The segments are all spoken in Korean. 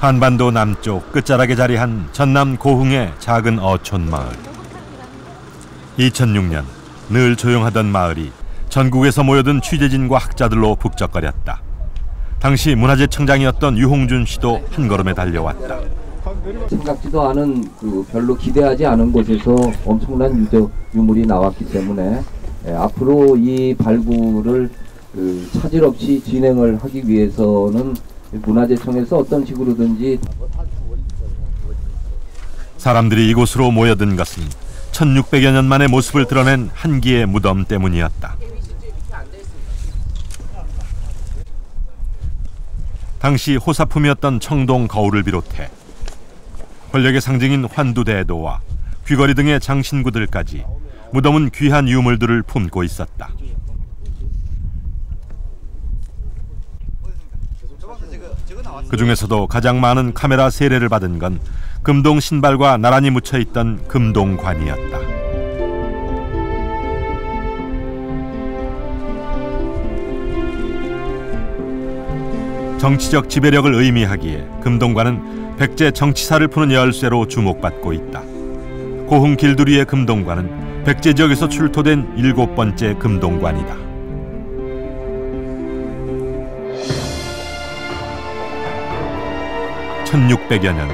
한반도 남쪽 끝자락에 자리한 전남 고흥의 작은 어촌 마을. 2006년 늘 조용하던 마을이 전국에서 모여든 취재진과 학자들로 북적거렸다. 당시 문화재청장이었던 유홍준 씨도 한 걸음에 달려왔다. 생각지도 않은 별로 기대하지 않은 곳에서 엄청난 유물이 나왔기 때문에 앞으로 이 발굴을 차질 없이 진행을 하기 위해서는 문화재청에서 어떤 식으로든지. 사람들이 이곳으로 모여든 것은 1600여 년 만의 모습을 드러낸 한기의 무덤 때문이었다. 당시 호사품이었던 청동 거울을 비롯해 권력의 상징인 환두대도와 귀걸이 등의 장신구들까지 무덤은 귀한 유물들을 품고 있었다. 그 중에서도 가장 많은 카메라 세례를 받은 건 금동 신발과 나란히 묻혀있던 금동관이었다. 정치적 지배력을 의미하기에 금동관은 백제 정치사를 푸는 열쇠로 주목받고 있다. 고흥 길두리의 금동관은 백제 지역에서 출토된 7번째 금동관이다. (1600여 년)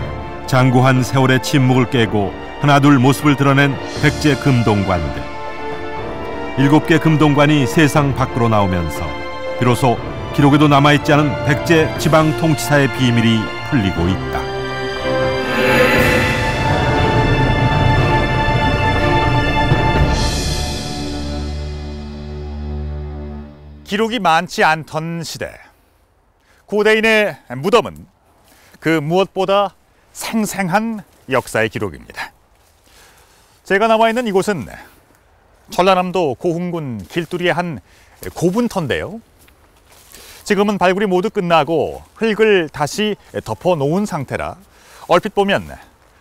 장구한 세월의 침묵을 깨고 하나둘 모습을 드러낸 백제 금동관들. 7개 금동관이 세상 밖으로 나오면서 비로소 기록에도 남아있지 않은 백제 지방 통치사의 비밀이 풀리고 있다. 기록이 많지 않던 시대, 고대인의 무덤은 그 무엇보다 생생한 역사의 기록입니다. 제가 나와 있는 이곳은 전라남도 고흥군 길두리의 한 고분터인데요. 지금은 발굴이 모두 끝나고 흙을 다시 덮어놓은 상태라 얼핏 보면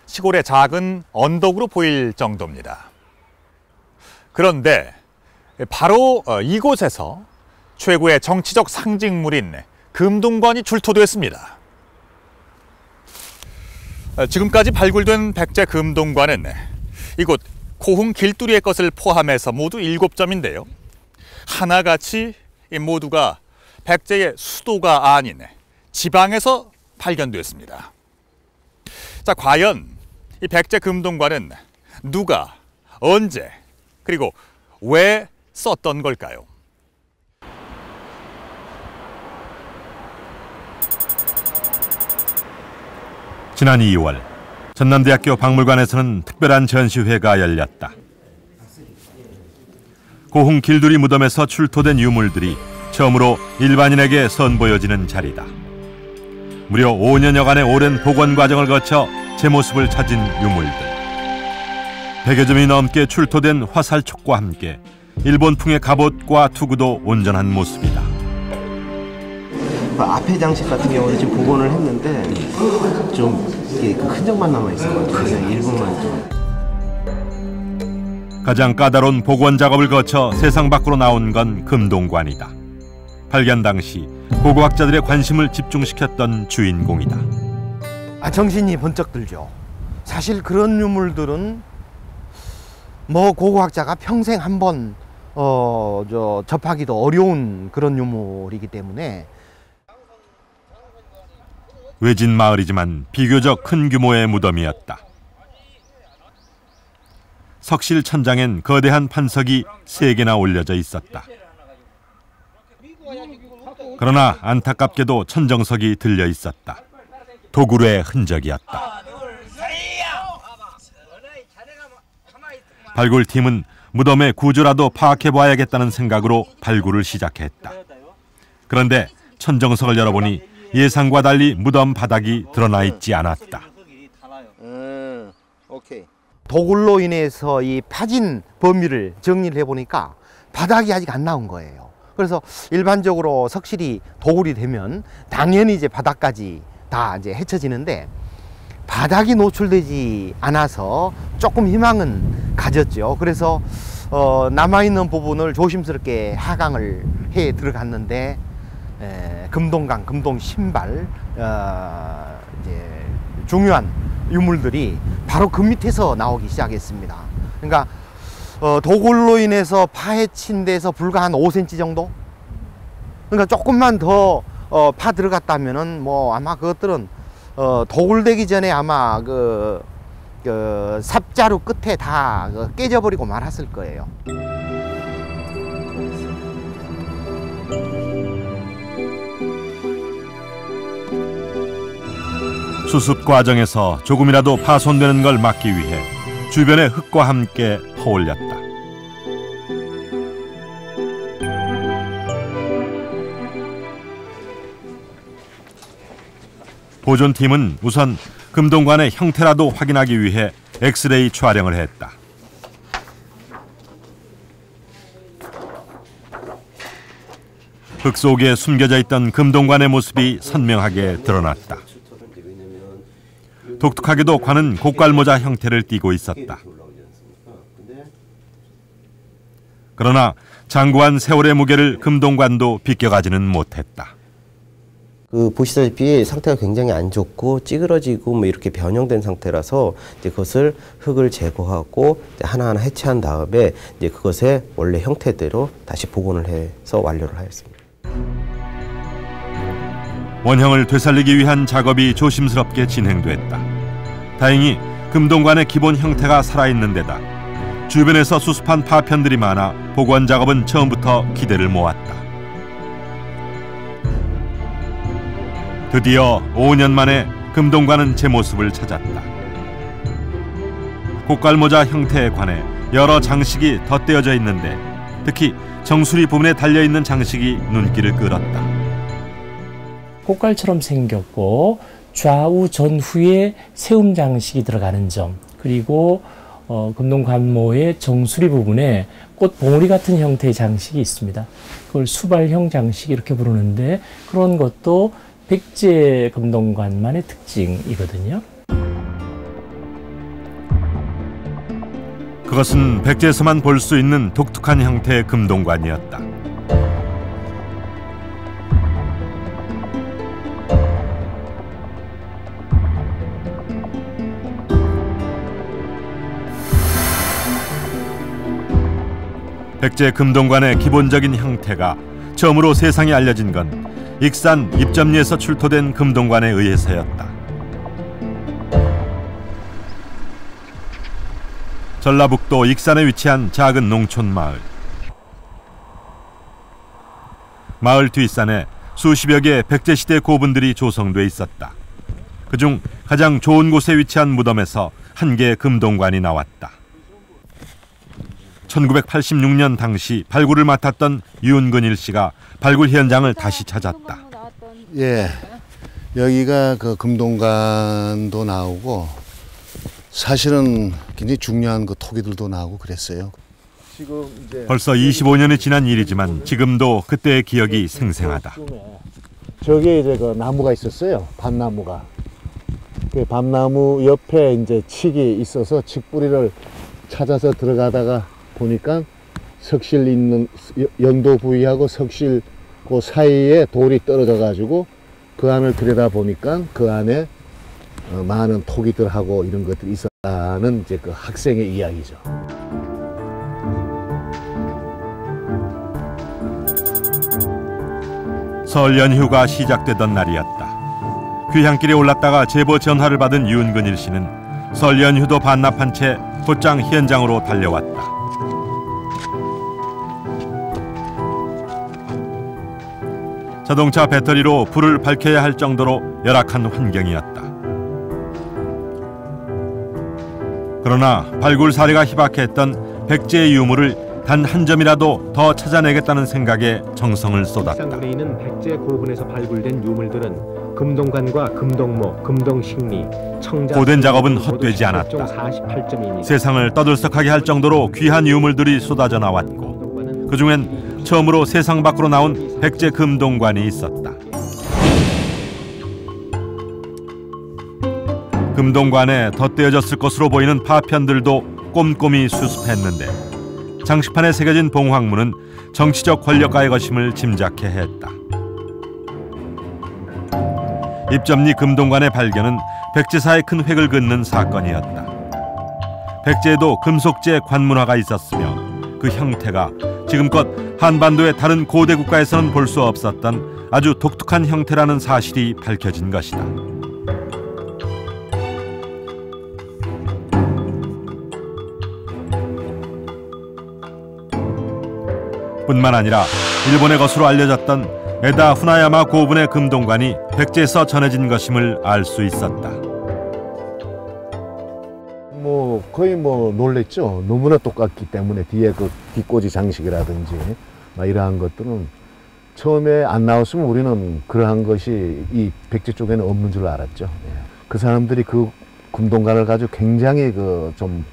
시골의 작은 언덕으로 보일 정도입니다. 그런데 바로 이곳에서 최고의 정치적 상징물인 금동관이 출토됐습니다. 지금까지 발굴된 백제 금동관은 이곳 고흥 길두리의 것을 포함해서 모두 7점인데요. 하나같이 모두가 백제의 수도가 아닌 지방에서 발견됐습니다. 자, 과연 이 백제 금동관은 누가, 언제, 그리고 왜 썼던 걸까요? 지난 2월 전남대학교 박물관에서는 특별한 전시회가 열렸다. 고흥 길두리 무덤에서 출토된 유물들이 처음으로 일반인에게 선보여지는 자리다. 무려 5년여간의 오랜 복원 과정을 거쳐 제 모습을 찾은 유물들. 100여 점이 넘게 출토된 화살촉과 함께 일본풍의 갑옷과 투구도 온전한 모습이다. 앞에 장식 같은 경우는 지금 복원을 했는데 좀 흔적만 남아 있어가지고 일부만 좀. 가장 까다로운 복원 작업을 거쳐 세상 밖으로 나온 건 금동관이다. 발견 당시 고고학자들의 관심을 집중시켰던 주인공이다. 정신이 번쩍 들죠. 사실 그런 유물들은 고고학자가 평생 한번 접하기도 어려운 그런 유물이기 때문에. 외진 마을이지만 비교적 큰 규모의 무덤이었다. 석실 천장엔 거대한 판석이 3개나 올려져 있었다. 그러나 안타깝게도 천정석이 들려 있었다. 도굴의 흔적이었다. 발굴팀은 무덤의 구조라도 파악해봐야겠다는 생각으로 발굴을 시작했다. 그런데 천정석을 열어보니 예상과 달리 무덤 바닥이 드러나 있지 않았다. 도굴로 인해서 이 파진 범위를 정리를 해보니까 바닥이 아직 안 나온 거예요. 그래서 일반적으로 석실이 도굴이 되면 당연히 이제 바닥까지 다 이제 헤쳐지는데 바닥이 노출되지 않아서 조금 희망은 가졌죠. 그래서 남아있는 부분을 조심스럽게 하강을 해 들어갔는데 금동강, 금동 신발, 이제 중요한 유물들이 바로 그 밑에서 나오기 시작했습니다. 그러니까 도굴로 인해서 파헤친 데서 불과 한 5cm 정도? 그러니까 조금만 더 파 들어갔다면은 뭐 아마 그것들은 도굴되기 전에 아마 그 삽자루 끝에 다 깨져버리고 말았을 거예요. 수습 과정에서 조금이라도 파손되는 걸 막기 위해 주변의 흙과 함께 퍼올렸다. 보존팀은 우선 금동관의 형태라도 확인하기 위해 엑스레이 촬영을 했다. 흙 속에 숨겨져 있던 금동관의 모습이 선명하게 드러났다. 독특하게도 관은 고깔모자 형태를 띠고 있었다. 그러나 장구한 세월의 무게를 금동관도 비껴가지는 못했다. 보시다시피 상태가 굉장히 안 좋고 찌그러지고 뭐 이렇게 변형된 상태라서 이제 그것을 흙을 제거하고 이제 하나하나 해체한 다음에 이제 그것의 원래 형태대로 다시 복원을 해서 완료를 하였습니다. 원형을 되살리기 위한 작업이 조심스럽게 진행됐다. 다행히 금동관의 기본 형태가 살아있는 데다 주변에서 수습한 파편들이 많아 복원 작업은 처음부터 기대를 모았다. 드디어 5년 만에 금동관은 제 모습을 찾았다. 고깔모자 형태의 관에 여러 장식이 덧대어져 있는데 특히 정수리 부분에 달려있는 장식이 눈길을 끌었다. 꽃갈처럼 생겼고 좌우 전후에 세움 장식이 들어가는 점, 그리고 금동관모의 정수리 부분에 꽃 봉우리 같은 형태의 장식이 있습니다. 그걸 수발형 장식 이렇게 부르는데 그런 것도 백제 금동관만의 특징이거든요. 그것은 백제에서만 볼 수 있는 독특한 형태의 금동관이었다. 백제 금동관의 기본적인 형태가 처음으로 세상에 알려진 건 익산 입점리에서 출토된 금동관에 의해서였다. 전라북도 익산에 위치한 작은 농촌 마을. 마을 뒷산에 수십여 개의 백제시대 고분들이 조성돼 있었다. 그중 가장 좋은 곳에 위치한 무덤에서 한 개의 금동관이 나왔다. 1986년 당시 발굴을 맡았던 윤근일 씨가 발굴 현장을 다시 찾았다. 예, 여기가 그 금동관도 나오고 사실은 굉장히 중요한 그 토기들도 나오고 그랬어요. 벌써 25년이 지난 일이지만 지금도 그때의 기억이 생생하다. 저기에 이제 그 나무가 있었어요. 밤나무가. 그 밤나무 옆에 이제 칡이 있어서 칡뿌리를 찾아서 들어가다가 보니까 석실 있는 영도 부위하고 석실 그 사이에 돌이 떨어져 가지고 그 안을 들여다 보니까 그 안에 많은 토기들하고 이런 것들이 있었다는 이제 그 학생의 이야기죠. 설 연휴가 시작되던 날이었다. 귀향길에 올랐다가 제보 전화를 받은 윤근일 씨는 설 연휴도 반납한 채 곧장 현장으로 달려왔다. 자동차 배터리로 불을 밝혀야 할 정도로 열악한 환경이었다. 그러나 발굴 사례가 희박했던 백제의 유물을 단 한 점이라도 더 찾아내겠다는 생각에 정성을 쏟았다. 익산군에 있는 백제 고분에서 발굴된 유물들은 금동관과 금동모, 금동식리, 청자 고된 작업은 헛되지 않았다. 48점입니다. 세상을 떠들썩하게 할 정도로 귀한 유물들이 쏟아져 나왔고 그중엔 처음으로 세상 밖으로 나온 백제 금동관이 있었다. 금동관에 덧대어졌을 것으로 보이는 파편들도 꼼꼼히 수습했는데 장식판에 새겨진 봉황문은 정치적 권력가의 것임을 짐작케 했다. 입점리 금동관의 발견은 백제사에 큰 획을 긋는 사건이었다. 백제에도 금속재 관문화가 있었으며 그 형태가 지금껏 한반도의 다른 고대 국가에서는 볼 수 없었던 아주 독특한 형태라는 사실이 밝혀진 것이다. 뿐만 아니라 일본의 것으로 알려졌던 에다 후나야마 고분의 금동관이 백제에서 전해진 것임을 알 수 있었다. 뭐 거의 뭐 놀랬죠. 너무나 똑같기 때문에 뒤에 그 뒷꽂이 장식이라든지 막 이러한 것들은 처음에 안 나왔으면 우리는 그러한 것이 이 백제 쪽에는 없는 줄 알았죠. 그 사람들이 그 금동관을 가지고 굉장히 그 좀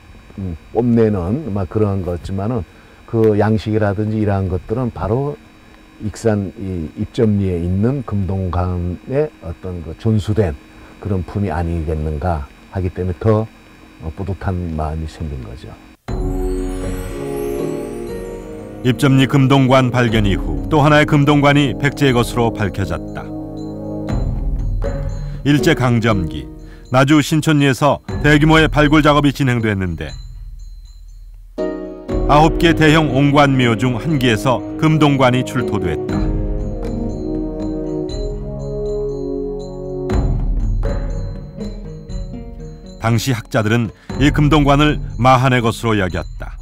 뽐내는 막 그런 거지만은 그 양식이라든지 이러한 것들은 바로 익산 이 입점리에 있는 금동관의 어떤 그 전수된 그런 품이 아니겠는가 하기 때문에 더 뿌듯한 마음이 생긴 거죠. 입점리 금동관 발견 이후 또 하나의 금동관이 백제의 것으로 밝혀졌다. 일제강점기 나주 신촌리에서 대규모의 발굴 작업이 진행됐는데 9개 대형 옹관묘 중 한 개에서 금동관이 출토됐다. 당시 학자들은 이 금동관을 마한의 것으로 여겼다.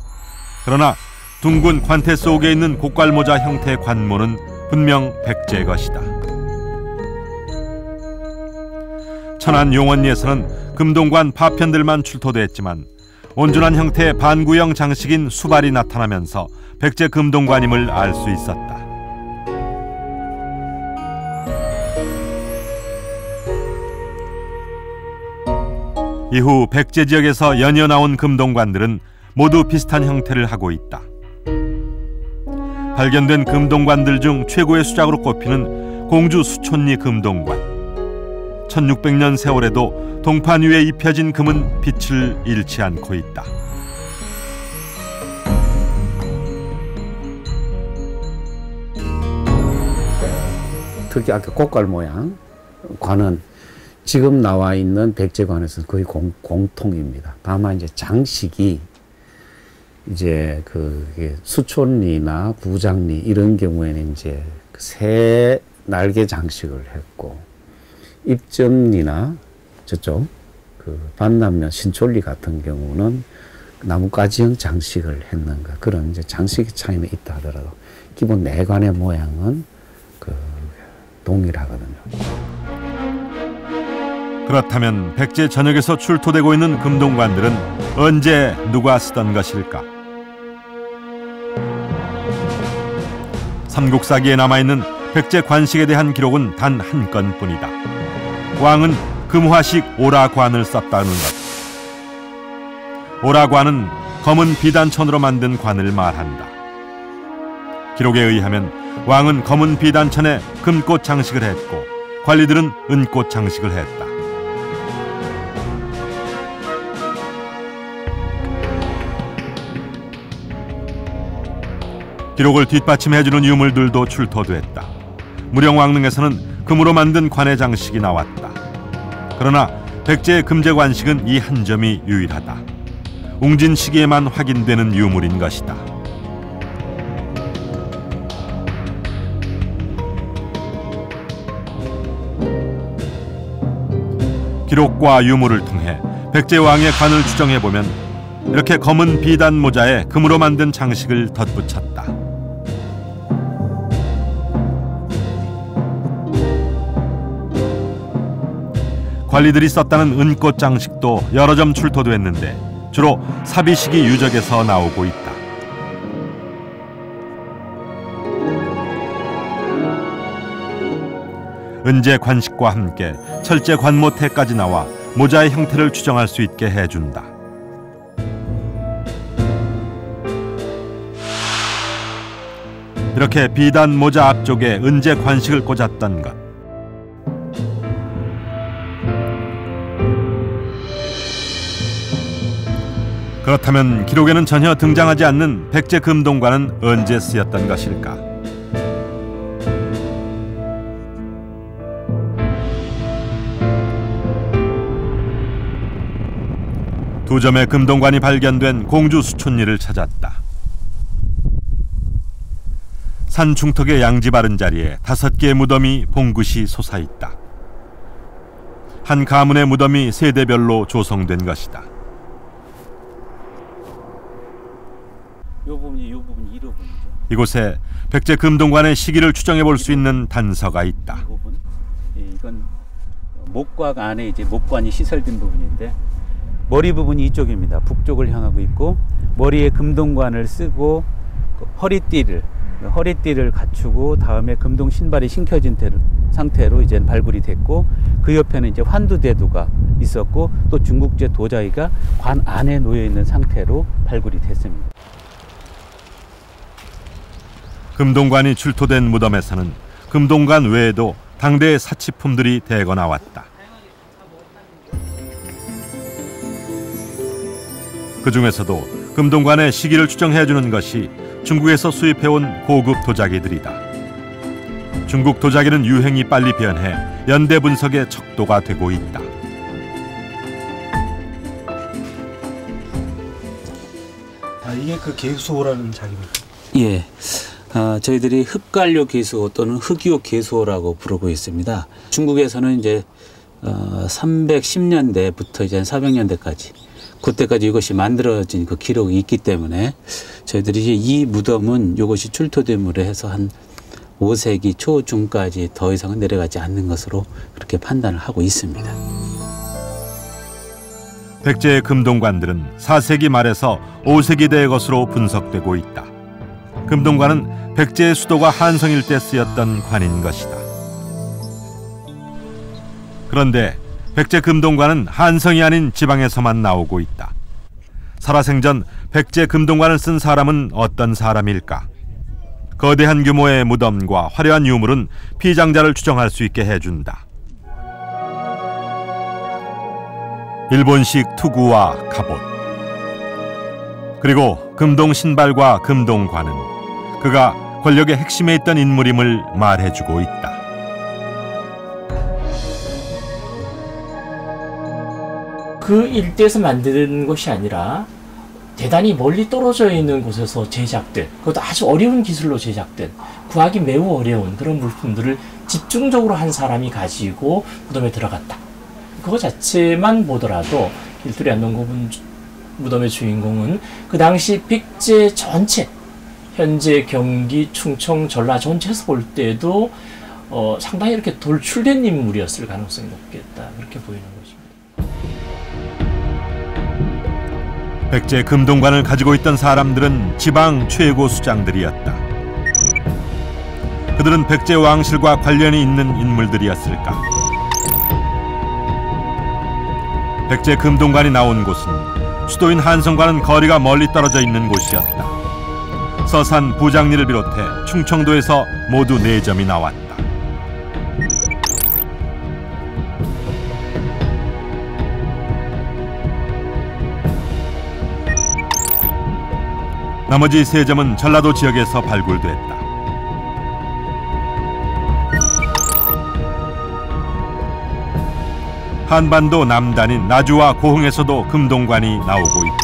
그러나 둥근 관태 속에 있는 곡갈모자 형태의 관모는 분명 백제의 것이다. 천안 용원리에서는 금동관 파편들만 출토됐지만 온전한 형태의 반구형 장식인 수발이 나타나면서 백제 금동관임을 알 수 있었다. 이후 백제 지역에서 연이어 나온 금동관들은 모두 비슷한 형태를 하고 있다. 발견된 금동관들 중 최고의 수작으로 꼽히는 공주 수촌리 금동관. 1600년 세월에도 동판 위에 입혀진 금은 빛을 잃지 않고 있다. 특히 아까 곡갈 모양 관은 지금 나와 있는 백제관에서는 거의 공통입니다. 다만 이제 장식이 이제 그 수촌리나 부장리 이런 경우에는 이제 새 날개 장식을 했고, 입점리나 저쪽 그 반남면 신촌리 같은 경우는 나뭇가지형 장식을 했는가, 그런 이제 장식의 차이는 있다 하더라도 기본 내관의 모양은 그 동일하거든요. 그렇다면 백제 전역에서 출토되고 있는 금동관들은 언제 누가 쓰던 것일까? 삼국사기에 남아있는 백제 관식에 대한 기록은 단 한 건뿐이다. 왕은 금화식 오라관을 썼다는 것. 오라관은 검은 비단천으로 만든 관을 말한다. 기록에 의하면 왕은 검은 비단천에 금꽃 장식을 했고 관리들은 은꽃 장식을 했다. 기록을 뒷받침해주는 유물들도 출토됐다. 무령왕릉에서는 금으로 만든 관의 장식이 나왔다. 그러나 백제의 금제관식은 이 한 점이 유일하다. 웅진 시기에만 확인되는 유물인 것이다. 기록과 유물을 통해 백제 왕의 관을 추정해보면 이렇게 검은 비단 모자에 금으로 만든 장식을 덧붙였다. 관리들이 썼다는 은꽃 장식도 여러 점 출토됐는데 주로 사비시기 유적에서 나오고 있다. 은제 관식과 함께 철제 관모태까지 나와 모자의 형태를 추정할 수 있게 해준다. 이렇게 비단 모자 앞쪽에 은제 관식을 꽂았던 것. 그렇다면 기록에는 전혀 등장하지 않는 백제 금동관은 언제 쓰였던 것일까? 두 점의 금동관이 발견된 공주 수촌리를 찾았다. 산 중턱의 양지 바른 자리에 5개의 무덤이 봉긋이 솟아있다. 한 가문의 무덤이 세대별로 조성된 것이다. 요 부분이 이 부분이죠. 이곳에 백제 금동관의 시기를 추정해 볼 수 있는 단서가 있다. 이 부분, 이건 목곽 안에 이제 목관이 시설된 부분인데 머리 부분이 이쪽입니다. 북쪽을 향하고 있고 머리에 금동관을 쓰고 허리띠를 갖추고 다음에 금동 신발이 신겨진 상태로 이제 발굴이 됐고 그 옆에는 이제 환두대두가 있었고 또 중국제 도자기가 관 안에 놓여 있는 상태로 발굴이 됐습니다. 금동관이 출토된 무덤에서는 금동관 외에도 당대의 사치품들이 대거 나왔다. 그 중에서도 금동관의 시기를 추정해주는 것이 중국에서 수입해온 고급 도자기들이다. 중국 도자기는 유행이 빨리 변해 연대 분석의 척도가 되고 있다. 이게 그 개수호라는 자기입니까? 예. 저희들이 흑갈료 개수호 또는 흑이호 개수호라고 부르고 있습니다. 중국에서는 이제 310년대부터 이제 400년대까지 그때까지 이것이 만들어진 그 기록이 있기 때문에 저희들이 이제 이 무덤은 이것이 출토된 물에 해서 한 5세기 초중까지 더 이상은 내려가지 않는 것으로 그렇게 판단을 하고 있습니다. 백제의 금동관들은 4세기 말에서 5세기대의 것으로 분석되고 있다. 금동관은 백제의 수도가 한성일 때 쓰였던 관인 것이다. 그런데 백제 금동관은 한성이 아닌 지방에서만 나오고 있다. 살아생전 백제 금동관을 쓴 사람은 어떤 사람일까? 거대한 규모의 무덤과 화려한 유물은 피장자를 추정할 수 있게 해준다. 일본식 투구와 갑옷, 그리고 금동 신발과 금동관은 그가 권력의 핵심에 있던 인물임을 말해주고 있다. 그 일대에서 만든 것이 아니라 대단히 멀리 떨어져 있는 곳에서 제작된, 그것도 아주 어려운 기술로 제작된, 구하기 매우 어려운 그런 물품들을 집중적으로 한 사람이 가지고 무덤에 들어갔다. 그거 자체만 보더라도 길두리 안동고분 무덤의 주인공은 그 당시 백제 전체, 현재 경기, 충청, 전라 전체에서 볼 때도 상당히 이렇게 돌출된 인물이었을 가능성이 높겠다, 그렇게 보이는 것입니다. 백제 금동관을 가지고 있던 사람들은 지방 최고 수장들이었다. 그들은 백제 왕실과 관련이 있는 인물들이었을까? 백제 금동관이 나온 곳은 수도인 한성과는 거리가 멀리 떨어져 있는 곳이었다. 서산, 부장리를 비롯해 충청도에서 모두 4점이 나왔다. 나머지 3점은 전라도 지역에서 발굴됐다. 한반도 남단인 나주와 고흥에서도 금동관이 나오고 있다.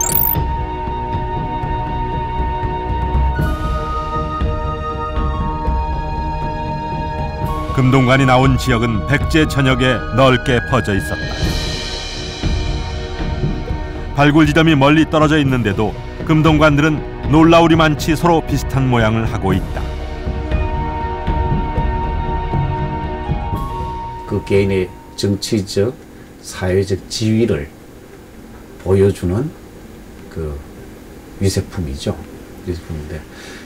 금동관이 나온 지역은 백제 전역에 넓게 퍼져 있었다. 발굴 지점이 멀리 떨어져 있는데도 금동관들은 놀라우리만치 서로 비슷한 모양을 하고 있다. 그 개인의 정치적, 사회적 지위를 보여주는 그 위세품이죠. 위세품인데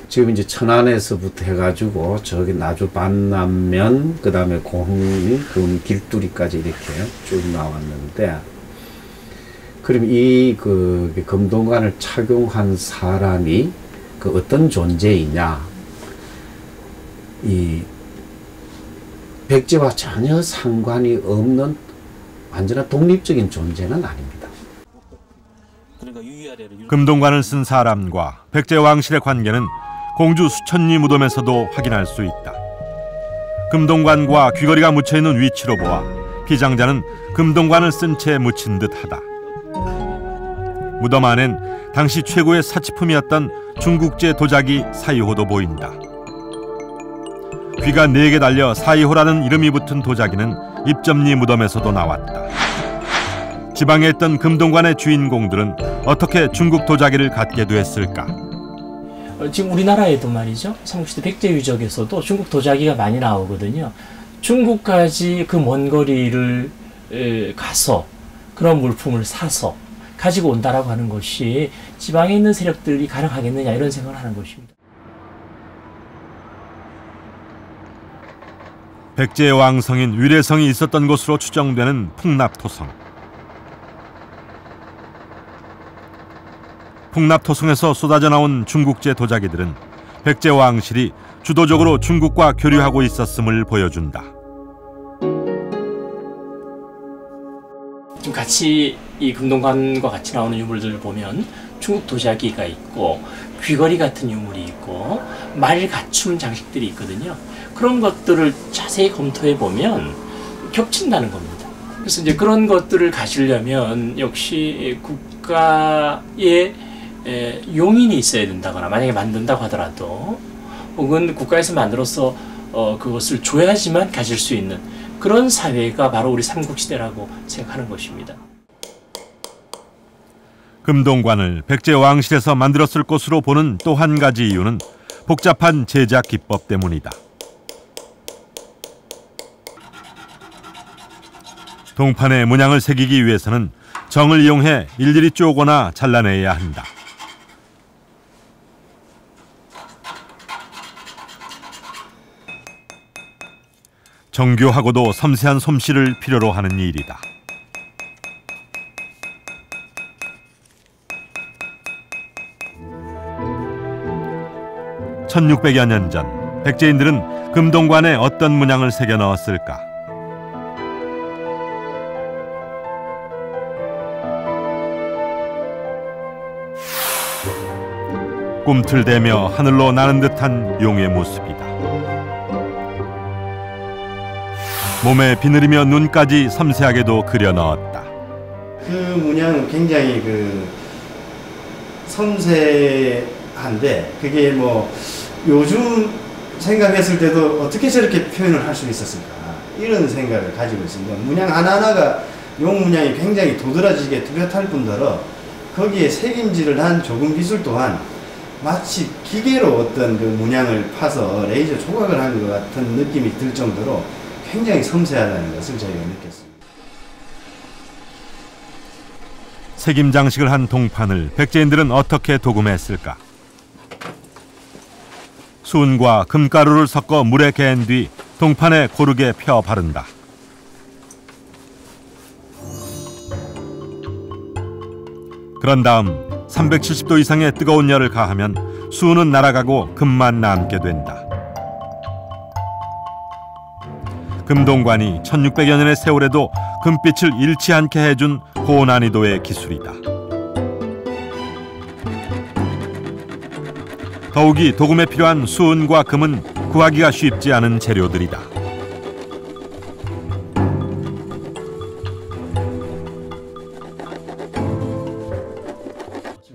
지금 이제 천안에서부터 해가지고 저기 나주 반남면, 그 다음에 고흥, 금, 길두리까지 이렇게 쭉 나왔는데, 그럼 이 그 금동관을 착용한 사람이 그 어떤 존재이냐? 이 백제와 전혀 상관이 없는 완전한 독립적인 존재는 아닙니다. 금동관을 쓴 사람과 백제 왕실의 관계는 공주 수천리 무덤에서도 확인할 수 있다. 금동관과 귀걸이가 묻혀있는 위치로 보아 피장자는 금동관을 쓴 채 묻힌 듯하다. 무덤 안엔 당시 최고의 사치품이었던 중국제 도자기 사이호도 보인다. 귀가 4개 달려 사이호라는 이름이 붙은 도자기는 입점리 무덤에서도 나왔다. 지방에 있던 금동관의 주인공들은 어떻게 중국 도자기를 갖게 됐을까? 지금 우리나라에도 말이죠. 삼국시대 백제 유적에서도 중국 도자기가 많이 나오거든요. 중국까지 그 먼 거리를 가서 그런 물품을 사서 가지고 온다라고 하는 것이 지방에 있는 세력들이 가능하겠느냐 이런 생각을 하는 것입니다. 백제의 왕성인 위례성이 있었던 곳으로 추정되는 풍납토성. 풍납토성에서 쏟아져 나온 중국제 도자기들은 백제 왕실이 주도적으로 중국과 교류하고 있었음을 보여준다. 지금 같이 이 금동관과 같이 나오는 유물들을 보면 중국 도자기가 있고 귀걸이 같은 유물이 있고 말 갖춤 장식들이 있거든요. 그런 것들을 자세히 검토해 보면 겹친다는 겁니다. 그래서 이제 그런 것들을 가지려면 역시 국가의 용인이 있어야 된다거나 만약에 만든다고 하더라도 혹은 국가에서 만들어서 그것을 줘야지만 가질 수 있는 그런 사회가 바로 우리 삼국시대라고 생각하는 것입니다. 금동관을 백제 왕실에서 만들었을 것으로 보는 또 한 가지 이유는 복잡한 제작 기법 때문이다. 동판에 문양을 새기기 위해서는 정을 이용해 일일이 쪼거나 잘라내야 한다. 정교하고도 섬세한 솜씨를 필요로 하는 일이다. 1600여 년 전 백제인들은 금동관에 어떤 문양을 새겨 넣었을까? 꿈틀대며 하늘로 나는 듯한 용의 모습이다. 몸에 비늘이며 눈까지 섬세하게도 그려 넣었다. 그 문양은 굉장히 섬세한데 그게 뭐 요즘 생각했을 때도 어떻게 저렇게 표현을 할 수 있었을까 이런 생각을 가지고 있습니다. 문양 하나하나가 용 문양이 굉장히 도드라지게 뚜렷할 뿐더러 거기에 새김질을 한 조금 기술 또한 마치 기계로 어떤 그 문양을 파서 레이저 조각을 한 것 같은 느낌이 들 정도로 굉장히 섬세하다는 것을 저희가 느꼈습니다. 새김 장식을 한 동판을 백제인들은 어떻게 도금했을까? 순과 금가루를 섞어 물에 개은 뒤 동판에 고르게 펴 바른다. 그런 다음 370도 이상의 뜨거운 열을 가하면 수는 날아가고 금만 남게 된다. 금동관이 1600여 년의 세월에도 금빛을 잃지 않게 해준 고난이도의 기술이다. 더욱이 도금에 필요한 수은과 금은 구하기가 쉽지 않은 재료들이다.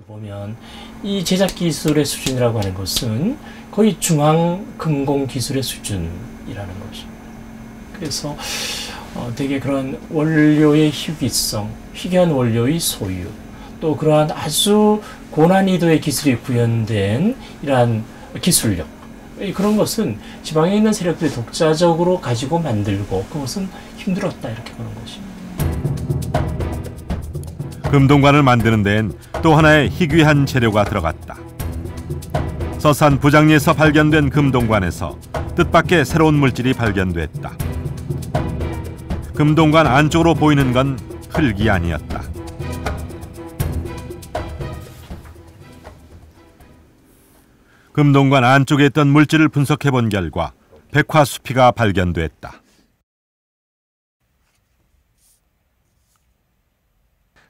보면 이 제작 기술의 수준이라고 하는 것은 거의 중앙 금공 기술의 수준이라는 것입니다. 그래서 되게 그런 원료의 희귀성, 희귀한 원료의 소유, 또 그러한 아주 고난이도의 기술이 구현된 이러한 기술력, 그런 것은 지방에 있는 세력들이 독자적으로 가지고 만들고 그것은 힘들었다 이렇게 보는 것입니다. 금동관을 만드는 데엔 또 하나의 희귀한 재료가 들어갔다. 서산 부장리에서 발견된 금동관에서 뜻밖의 새로운 물질이 발견됐다. 금동관 안쪽으로 보이는 건 흙이 아니었다. 금동관 안쪽에 있던 물질을 분석해본 결과 백화수피가 발견됐다.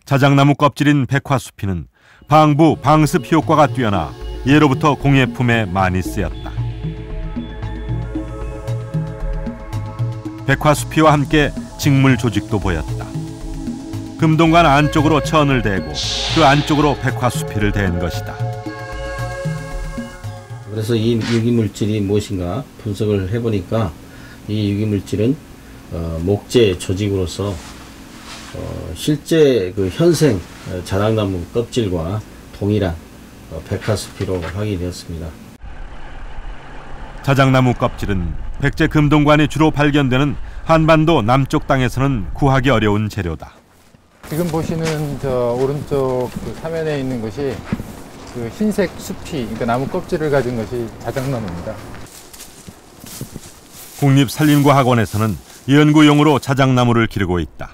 자작나무 껍질인 백화수피는 방부, 방습 효과가 뛰어나 예로부터 공예품에 많이 쓰였다. 백화수피와 함께 직물 조직도 보였다. 금동관 안쪽으로 천을 대고 그 안쪽으로 백화수피를 댄 것이다. 그래서 이 유기물질이 무엇인가 분석을 해보니까 이 유기물질은 목재 조직으로서 실제 그 현생 자작나무 껍질과 동일한 백화수피로 확인되었습니다. 자작나무 껍질은 백제 금동관이 주로 발견되는 한반도 남쪽 땅에서는 구하기 어려운 재료다. 지금 보시는 저 오른쪽 그 사면에 있는 것이 그 흰색 수피, 그러니까 나무 껍질을 가진 것이 자작나무입니다. 국립산림과학원에서는 연구용으로 자작나무를 기르고 있다.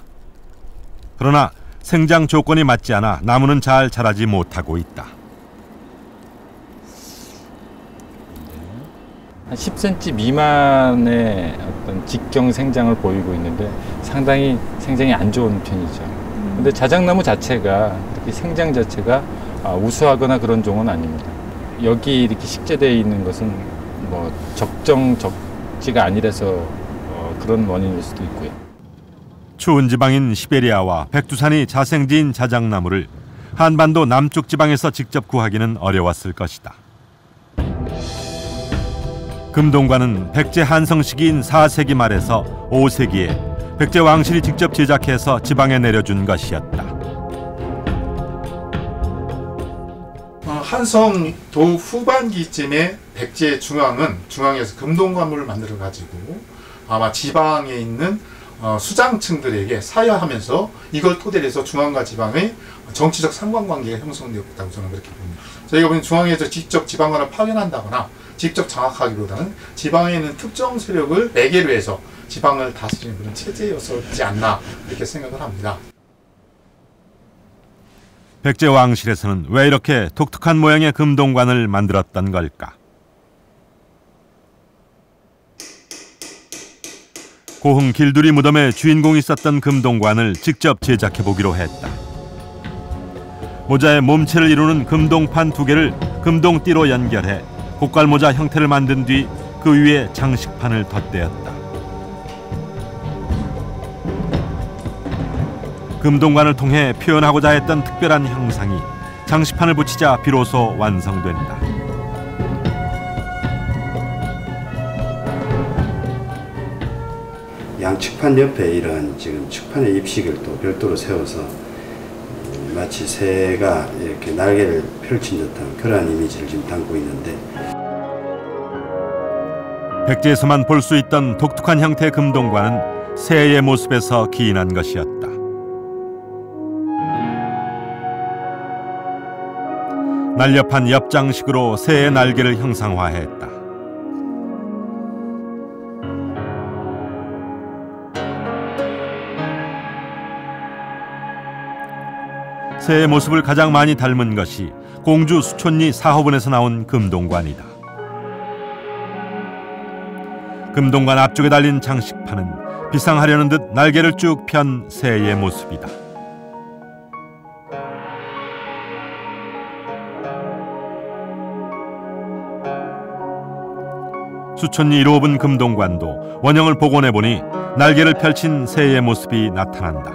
그러나 생장 조건이 맞지 않아 나무는 잘 자라지 못하고 있다. 한 10cm 미만의 어떤 직경 생장을 보이고 있는데 상당히 생장이 안 좋은 편이죠. 근데 자작나무 자체가 이렇게 생장 자체가 우수하거나 그런 종은 아닙니다. 여기 이렇게 식재되어 있는 것은 뭐 적지가 아니라서 그런 원인일 수도 있고요. 추운 지방인 시베리아와 백두산이 자생지인 자작나무를 한반도 남쪽 지방에서 직접 구하기는 어려웠을 것이다. 금동관은 백제 한성 시기인 4세기 말에서 5세기에 백제 왕실이 직접 제작해서 지방에 내려준 것이었다. 한성 도 후반기쯤에 백제 중앙에서 금동관물을 만들어 가지고 아마 지방에 있는 수장층들에게 사여하면서 이걸 토대로 해서 중앙과 지방의 정치적 상관관계가 형성되었다고 저는 그렇게 봅니다. 저희가 보면 중앙에서 직접 지방관을 파견한다거나 직접 장악하기보다는 지방에 있는 특정 세력을 매개로 해서 지방을 다스리는 그런 체제였었지 않나 이렇게 생각을 합니다. 백제 왕실에서는 왜 이렇게 독특한 모양의 금동관을 만들었던 걸까? 고흥 길두리 무덤의 주인공이 썼던 금동관을 직접 제작해 보기로 했다. 모자의 몸체를 이루는 금동판 2개를 금동띠로 연결해 고깔모자 형태를 만든 뒤 그 위에 장식판을 덧대었다. 금동관을 통해 표현하고자 했던 특별한 형상이 장식판을 붙이자 비로소 완성된다. 양측판 옆에 이런 지금 측판의 입식을 또 별도로 세워서 마치 새가 이렇게 날개를 펼친 듯한 그러한 이미지를 지금 담고 있는데, 백제에서만 볼 수 있던 독특한 형태의 금동관은 새의 모습에서 기인한 것이었다. 날렵한 엽장식으로 새의 날개를 형상화했다. 새의 모습을 가장 많이 닮은 것이 공주 수촌리 사호분에서 나온 금동관이다. 금동관 앞쪽에 달린 장식판은 비상하려는 듯 날개를 쭉 편 새의 모습이다. 수촌리 1호분 금동관도 원형을 복원해보니 날개를 펼친 새의 모습이 나타난다.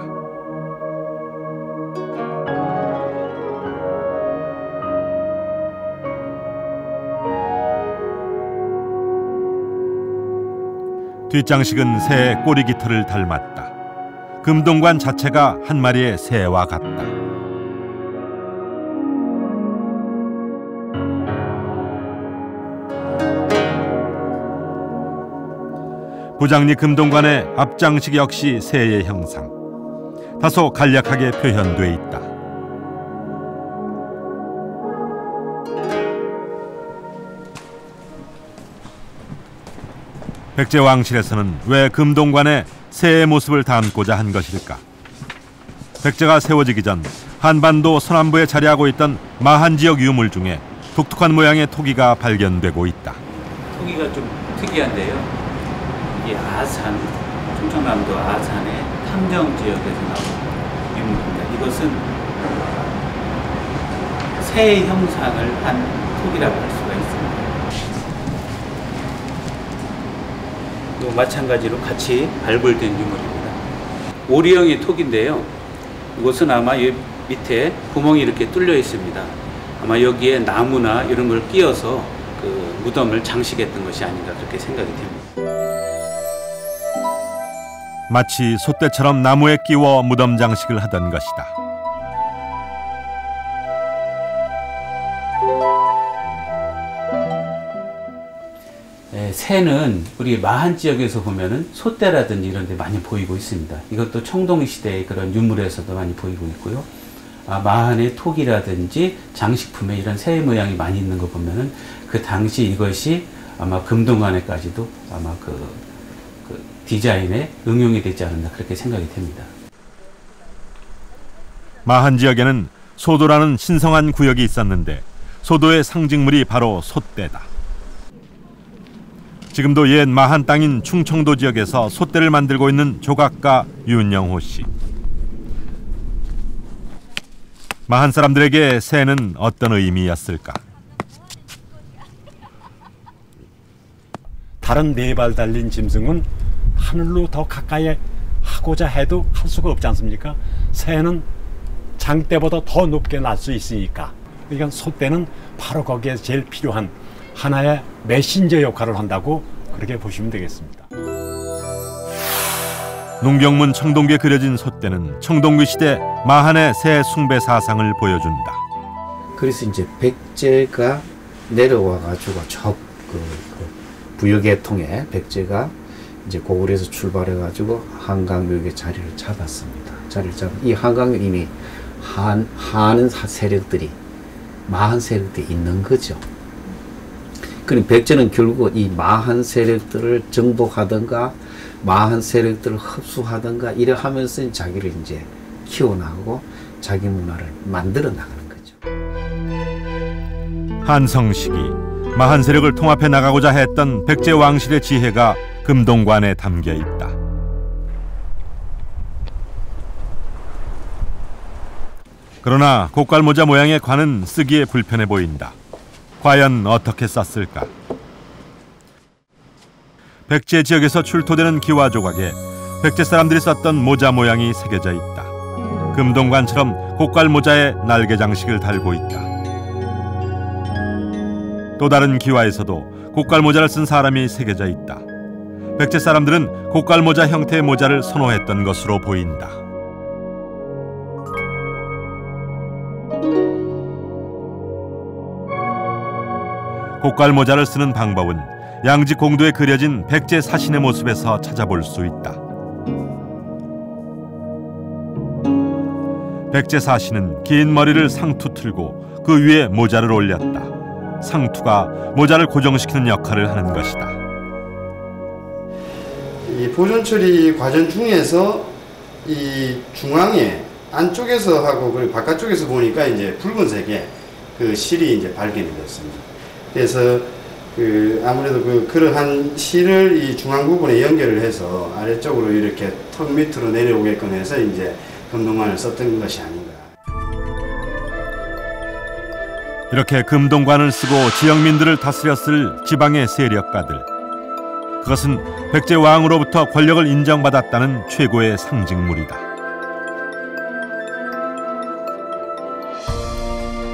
뒷장식은 새의 꼬리 깃털을 닮았다. 금동관 자체가 한 마리의 새와 같다. 부장리 금동관의 앞장식 역시 새의 형상. 다소 간략하게 표현돼 있다. 백제 왕실에서는 왜 금동관에 새의 모습을 담고자 한 것일까? 백제가 세워지기 전 한반도 서남부에 자리하고 있던 마한 지역 유물 중에 독특한 모양의 토기가 발견되고 있다. 토기가 좀 특이한데요. 이 아산, 충청남도 아산의 탐정 지역에서 나온 유물입니다. 이것은 새의 형상을 한 토기라고 할 수가 있습니다. 또 마찬가지로 같이 발굴된 유물입니다. 오리형의 톡인데요. 이곳은 아마 이 밑에 구멍이 이렇게 뚫려 있습니다. 아마 여기에 나무나 이런 걸 끼워서 그 무덤을 장식했던 것이 아닌가 그렇게 생각이 됩니다. 마치 솥대처럼 나무에 끼워 무덤 장식을 하던 것이다. 새는 우리 마한 지역에서 보면은 솥대라든지 이런 데 많이 보이고 있습니다. 이것도 청동 시대의 그런 유물에서도 많이 보이고 있고요. 마한의 톡이라든지 장식품에 이런 새 모양이 많이 있는 거 보면은 그 당시 이것이 아마 금동관에까지도 아마 그 디자인에 응용이 되지 않았나 그렇게 생각이 됩니다. 마한 지역에는 소도라는 신성한 구역이 있었는데 소도의 상징물이 바로 솥대다. 지금도 옛 마한 땅인 충청도 지역에서 솥대를 만들고 있는 조각가 윤영호 씨. 마한 사람들에게 새는 어떤 의미였을까? 다른 네 발 달린 짐승은 하늘로 더 가까이 하고자 해도 할 수가 없지 않습니까? 새는 장대보다 더 높게 날 수 있으니까. 그러니까 솥대는 바로 거기에 제일 필요한 하나의 메신저 역할을 한다고 그렇게 보시면 되겠습니다. 농경문 청동기에 그려진 솥대는 청동기 시대 마한의 새 숭배 사상을 보여준다. 그래서 이제 백제가 내려와 가지고 저 부여계 통해 백제가 이제 고구려에서 출발해 가지고 한강묘역에 자리를 잡았습니다. 이 한강에 이미 한은 세력들이 마한 세력들이 있는 거죠. 그럼 백제는 결국 이 마한 세력들을 정복하든가 마한 세력들을 흡수하든가 이래 하면서 자기를 이제 키워나가고 자기 문화를 만들어 나가는 거죠. 한성 시기 마한 세력을 통합해 나가고자 했던 백제 왕실의 지혜가 금동관에 담겨 있다. 그러나 고깔모자 모양의 관은 쓰기에 불편해 보인다. 과연 어떻게 썼을까? 백제 지역에서 출토되는 기와 조각에 백제 사람들이 썼던 모자 모양이 새겨져 있다. 금동관처럼 고깔모자에 날개 장식을 달고 있다. 또 다른 기와에서도 고깔모자를 쓴 사람이 새겨져 있다. 백제 사람들은 고깔모자 형태의 모자를 선호했던 것으로 보인다. 고깔모자를 쓰는 방법은 양지 공도에 그려진 백제 사신의 모습에서 찾아볼 수 있다. 백제 사신은 긴 머리를 상투 틀고 그 위에 모자를 올렸다. 상투가 모자를 고정시키는 역할을 하는 것이다. 이 보존 처리 과정 중에서 이 중앙에 안쪽에서 하고 그리고 바깥쪽에서 보니까 이제 붉은색의 그 실이 이제 발견이 됐습니다. 그래서 아무래도 그러한 실을 이 중앙 부분에 연결을 해서 아래쪽으로 이렇게 턱 밑으로 내려오게끔 해서 이제 금동관을 썼던 것이 아닌가. 이렇게 금동관을 쓰고 지역민들을 다스렸을 지방의 세력가들. 그것은 백제 왕으로부터 권력을 인정받았다는 최고의 상징물이다.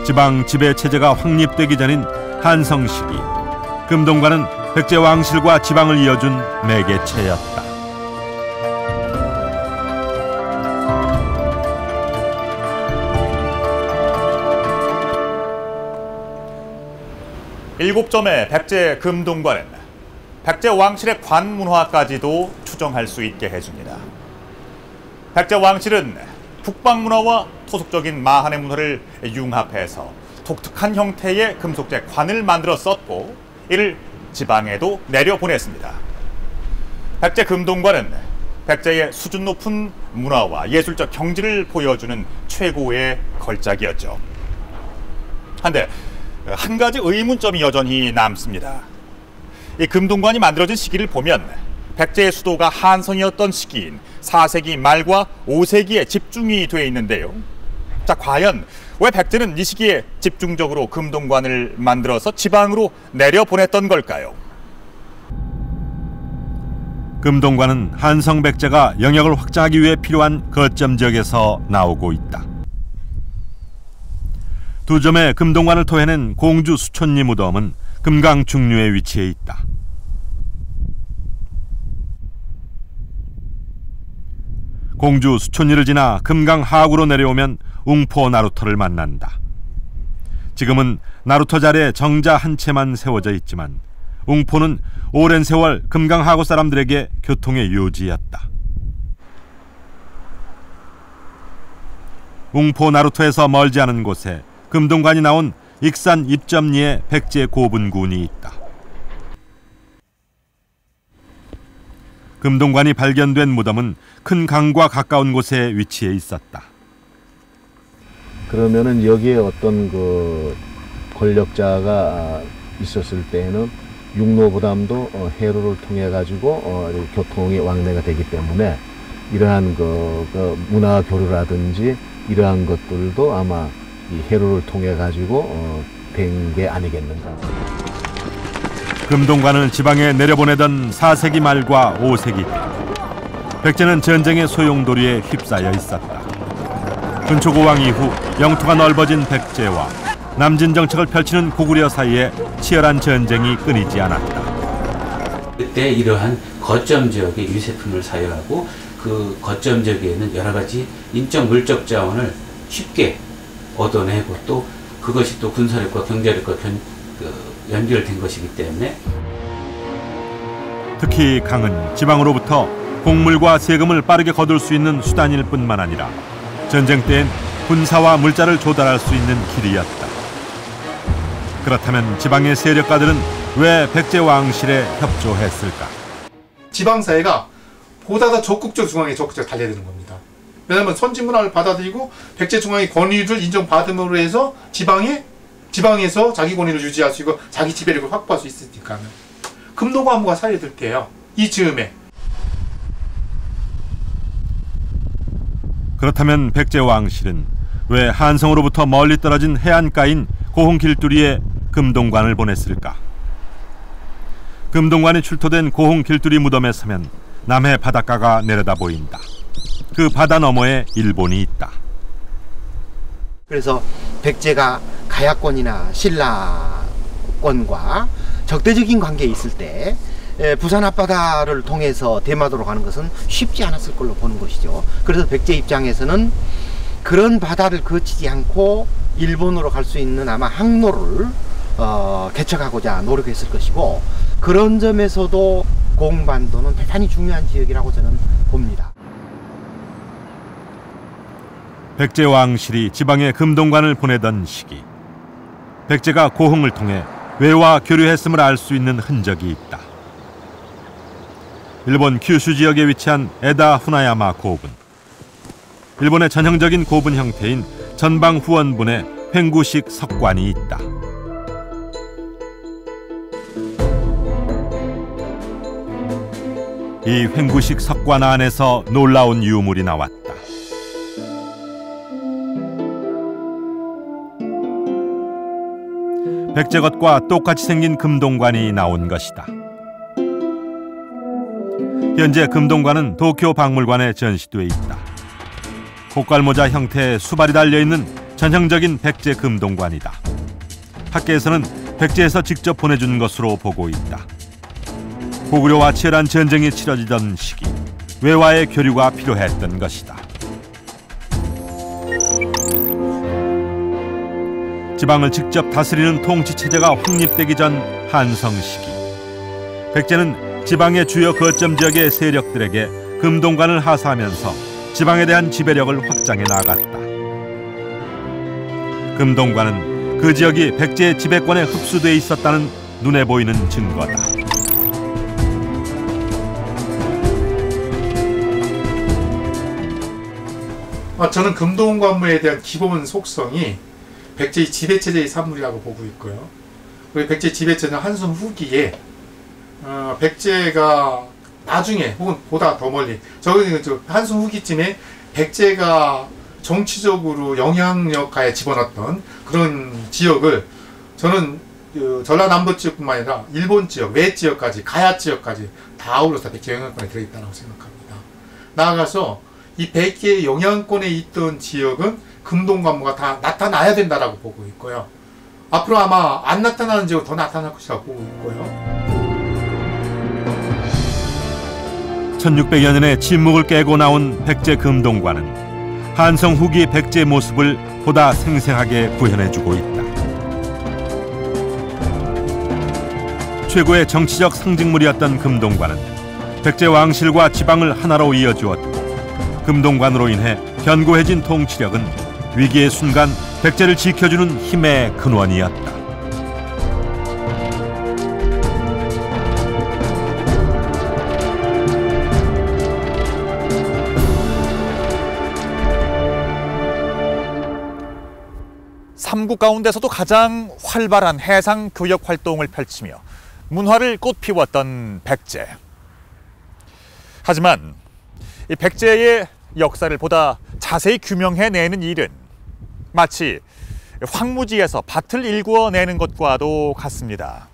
지방 지배 체제가 확립되기 전인 한성 시기, 금동관은 백제 왕실과 지방을 이어준 매개체였다. 일곱 점의 백제 금동관은 백제 왕실의 관 문화까지도 추정할 수 있게 해줍니다. 백제 왕실은 북방 문화와 토속적인 마한의 문화를 융합해서 독특한 형태의 금속재 관을 만들어 썼고 이를 지방에도 내려보냈습니다. 백제 금동관은 백제의 수준 높은 문화와 예술적 경지를 보여주는 최고의 걸작이었죠. 한데 한 가지 의문점이 여전히 남습니다. 이 금동관이 만들어진 시기를 보면 백제의 수도가 한성이었던 시기인 4세기 말과 5세기에 집중이 되어 있는데요. 자, 과연 왜 백제는 이 시기에 집중적으로 금동관을 만들어서 지방으로 내려보냈던 걸까요? 금동관은 한성 백제가 영역을 확장하기 위해 필요한 거점 지역에서 나오고 있다. 두 점의 금동관을 토해낸 공주 수촌리 무덤은 금강 중류에 위치해 있다. 공주 수촌리를 지나 금강 하구로 내려오면 웅포 나루터를 만난다. 지금은 나루터 자리에 정자 한 채만 세워져 있지만 웅포는 오랜 세월 금강 하구 사람들에게 교통의 요지였다. 웅포 나루터에서 멀지 않은 곳에 금동관이 나온 익산 입점리에 백제 고분군이 있다. 금동관이 발견된 무덤은 큰 강과 가까운 곳에 위치해 있었다. 그러면은 여기에 어떤 그 권력자가 있었을 때에는 육로부담도 해로를 통해 가지고 교통이 왕래가 되기 때문에 이러한 그 문화 교류라든지 이러한 것들도 아마 이 해로를 통해 가지고 된 게 아니겠는가. 금동관을 지방에 내려보내던 4세기 말과 5세기 때 백제는 전쟁의 소용돌이에 휩싸여 있었다. 근초고왕 이후 영토가 넓어진 백제와 남진 정책을 펼치는 고구려 사이에 치열한 전쟁이 끊이지 않았다. 그때 이러한 거점 지역의 유세품을 사유하고 그 거점 지역에는 여러 가지 인적 물적 자원을 쉽게 얻어내고 또 그것이 또 군사력과 경제력과 연결된 것이기 때문에 특히 강은 지방으로부터 곡물과 세금을 빠르게 거둘 수 있는 수단일 뿐만 아니라 전쟁 때엔 군사와 물자를 조달할 수 있는 길이었다. 그렇다면 지방의 세력가들은 왜 백제 왕실에 협조했을까? 지방사회가 보다 더 적극적으로 중앙에 적극적으로 달려야 되는 겁니다. 왜냐하면 선진 문화를 받아들이고 백제 중앙의 권위를 인정받음으로 해서 지방에서 자기 권위를 유지할 수 있고 자기 지배력을 확보할 수 있으니까요. 금동관무가 사례될 때요. 이 즈음에. 그렇다면 백제 왕실은 왜 한성으로부터 멀리 떨어진 해안가인 고흥길두리에 금동관을 보냈을까? 금동관이 출토된 고흥길두리 무덤에 서면 남해 바닷가가 내려다 보인다. 그 바다 너머에 일본이 있다. 그래서 백제가 가야권이나 신라권과 적대적인 관계에 있을 때 부산 앞바다를 통해서 대마도로 가는 것은 쉽지 않았을 걸로 보는 것이죠. 그래서 백제 입장에서는 그런 바다를 거치지 않고 일본으로 갈 수 있는 아마 항로를 개척하고자 노력했을 것이고, 그런 점에서도 고흥반도는 대단히 중요한 지역이라고 저는 봅니다. 백제 왕실이 지방에 금동관을 보내던 시기, 백제가 고흥을 통해 외와 교류했음을 알 수 있는 흔적이 있다. 일본 큐슈 지역에 위치한 에다 후나야마 고분. 일본의 전형적인 고분 형태인 전방 후원분에 횡구식 석관이 있다. 이 횡구식 석관 안에서 놀라운 유물이 나왔다. 백제것과 똑같이 생긴 금동관이 나온 것이다. 현재 금동관은 도쿄 박물관에 전시돼 있다. 고깔모자 형태의 수발이 달려있는 전형적인 백제 금동관이다. 학계에서는 백제에서 직접 보내준 것으로 보고 있다. 고구려와 치열한 전쟁이 치러지던 시기, 외와의 교류가 필요했던 것이다. 지방을 직접 다스리는 통치체제가 확립되기 전 한성 시기, 백제는 지방의 주요 거점 지역의 세력들에게 금동관을 하사하면서 지방에 대한 지배력을 확장해 나갔다. 금동관은 그 지역이 백제의 지배권에 흡수돼 있었다는 눈에 보이는 증거다. 저는 금동관무에 대한 기본 속성이 백제의 지배체제의 산물이라고 보고 있고요. 그리고 백제 지배체제는 한성 후기에 백제가 나중에 혹은 보다 더 멀리 한성 후기쯤에 백제가 정치적으로 영향력하에 집어넣었던 그런 지역을 저는 그 전라남도 지역뿐만 아니라 일본 지역, 외 지역까지, 가야 지역까지 다 아울러서 백제 영향권에 들어있다고 생각합니다. 나아가서 이 백제의 영향권에 있던 지역은 금동관모가 다 나타나야 된다라고 보고 있고요. 앞으로 아마 안 나타나는 지역은 더 나타날 것이라고 보고 있고요. 1600여 년의 침묵을 깨고 나온 백제 금동관은 한성 후기 백제의 모습을 보다 생생하게 구현해주고 있다. 최고의 정치적 상징물이었던 금동관은 백제 왕실과 지방을 하나로 이어주었고, 금동관으로 인해 견고해진 통치력은 위기의 순간 백제를 지켜주는 힘의 근원이었다. 삼국 가운데서도 가장 활발한 해상 교역 활동을 펼치며 문화를 꽃피웠던 백제. 하지만 이 백제의 역사를 보다 자세히 규명해내는 일은 마치 황무지에서 밭을 일구어내는 것과도 같습니다.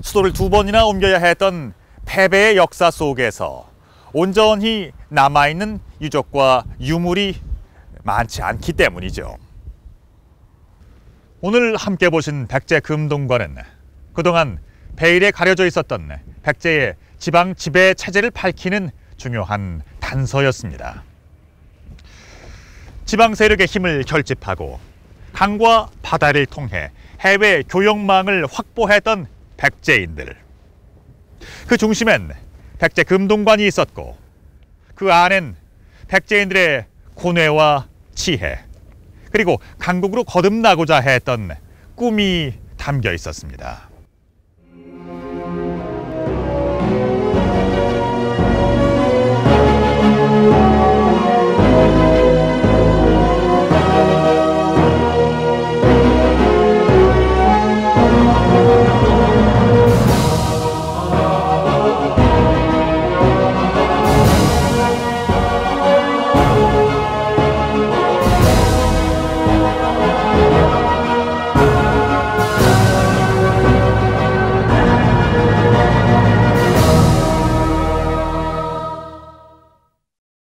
수도를 2번이나 옮겨야 했던 패배의 역사 속에서 온전히 남아있는 유적과 유물이 많지 않기 때문이죠. 오늘 함께 보신 백제 금동관은 그동안 베일에 가려져 있었던 백제의 지방 지배 체제를 밝히는 중요한 단서였습니다. 지방 세력의 힘을 결집하고 강과 바다를 통해 해외 교역망을 확보했던 백제인들. 그 중심엔 백제 금동관이 있었고, 그 안엔 백제인들의 고뇌와 지혜, 그리고 강국으로 거듭나고자 했던 꿈이 담겨 있었습니다.